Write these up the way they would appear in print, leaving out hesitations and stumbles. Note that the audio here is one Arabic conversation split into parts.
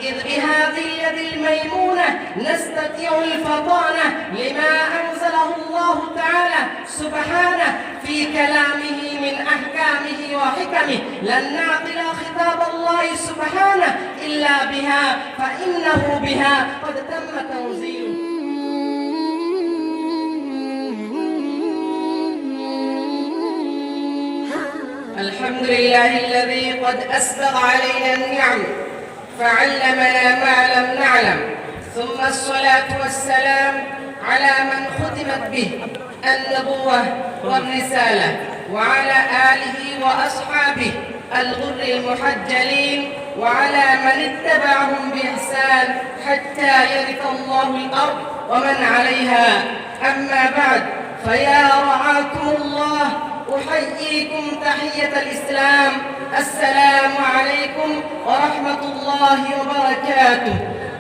إذ بهذه اليد الميمونة نستطيع الفطانة لما أنزله الله تعالى سبحانه في كلامه من أحكامه وحكمه. لن نعقل خطاب الله سبحانه إلا بها، فإنه بها قد تم تنزيله. الحمد لله الذي قد أسبغ علينا النعم فعلمنا ما لم نعلم، ثم الصلاة والسلام على من ختمت به النبوة والرسالة، وعلى آله وأصحابه الغر المحجلين، وعلى من اتبعهم بإحسان حتى يرث الله الأرض ومن عليها. أما بعد، فيا رعاكم الله، أحييكم تحية الإسلام. السلام عليكم ورحمة الله وبركاته.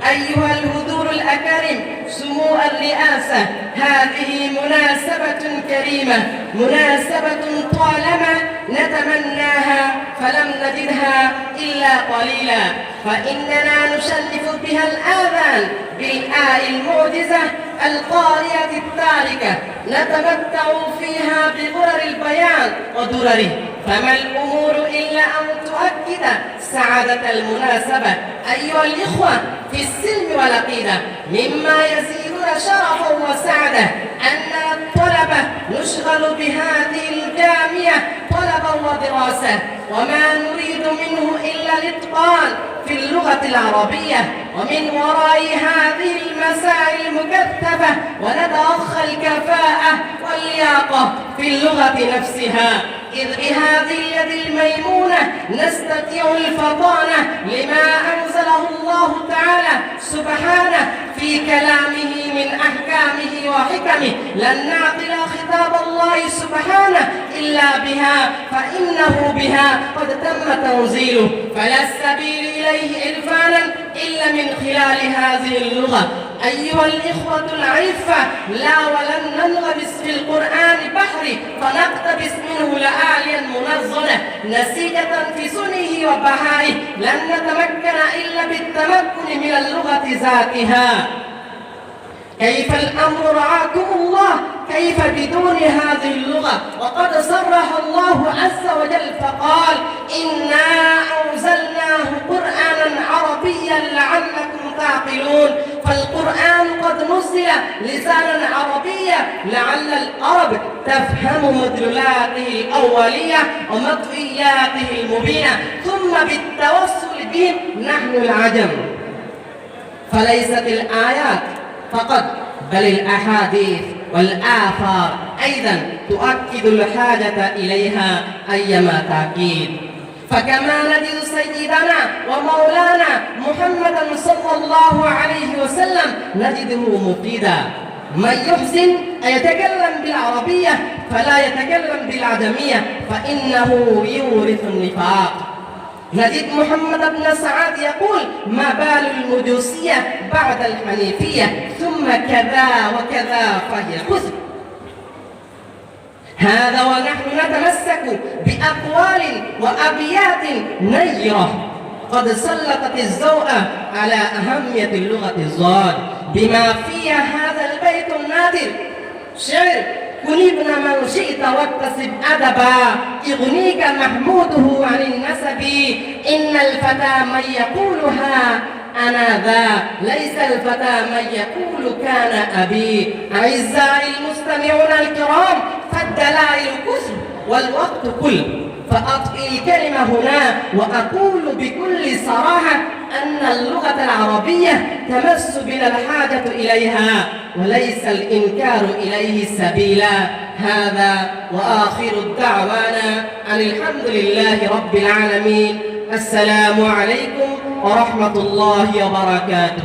أيها الحضور الأكارم، سمو الرئاسة، هذه مناسبة كريمة، مناسبة طالما نتمناها فلم نجدها إلا قليلا، فإننا نشرف بها الآذان بالآية المعجزة القارئة التاركة، نتمتع فيها بغرر البيان ودرره، فما الأمور إلا أن تؤكد سعادة المناسبة. أيها الإخوة في السلم والعقيدة، مما يزيدنا شرفا وسعادة أن الطلبة نشغل بهذه الجامعة طلبا ودراسة، وما نريد منه إلا الإتقان في اللغة العربية، ومن وراء هذه المسائل المكثفة ونتأخى الكفاءة واللياقة في اللغة نفسها. إذ بهذه اليد الميمونة نستطيع الفطانة لما أنزله الله تعالى سبحانه في كلامه من أحكامه وحكمه. لن نعقل خطاب الله سبحانه إلا بها، فإنه بها قد تم تنزيله، فلا السبيل إليه إرفانا إلا من خلال هذه اللغة. أيها الإخوة العفة، لا ولن ننغمس في القرآن بحر فنقتبس منه لآليا منظمة نسيجة في سنه وبهائه، لن نتمكن إلا بالتمكن من اللغة ذاتها. كيف الأمر رعاكم الله؟ كيف بدون هذه اللغة؟ وقد صرح الله عز وجل فقال: إنا أنزلناه قرآنا عربيا لعلكم تعقلون. فالقرآن قد نزل لسانا عربيا لعل العرب تفهم مدلولاته الأولية ومطوياته المبينة، ثم بالتوسل بهم نحن العجم. فليست الآيات فقط، بل الأحاديث والآثار أيضا تؤكد الحاجة إليها أيما تأكيد. فكما نجد سيدنا ومولانا محمدا صلى الله عليه وسلم نجده مفيدا. من يحسن أن يتكلم بالعربية فلا يتكلم بالعجمية، فإنه يورث النفاق. نجد محمد بن سعد يقول: ما بال المجوسية بعد الحنيفية، ثم كذا وكذا فهي كذب. هذا ونحن نتمسك بأقوال وأبيات نيرة قد سلطت الضوء على أهمية اللغة الضاد، بما فيها هذا البيت النادر: شعر كن ابن من شئت واكتسب أدبا، يغنيك محموده عن النسب، إن الفتى من يقولها أنا ذا، ليس الفتى من يقول كان أبي. أعزائي المستمعون الكرام، فالدلائل كثر والوقت كل، فأطفئ الكلمة هنا وأقول بكل صراحة أن اللغة العربية تمس بنا الحاجة إليها، وليس الإنكار إليه سبيلا. هذا وآخر الدعوانا أن الحمد لله رب العالمين. السلام عليكم ورحمة الله وبركاته.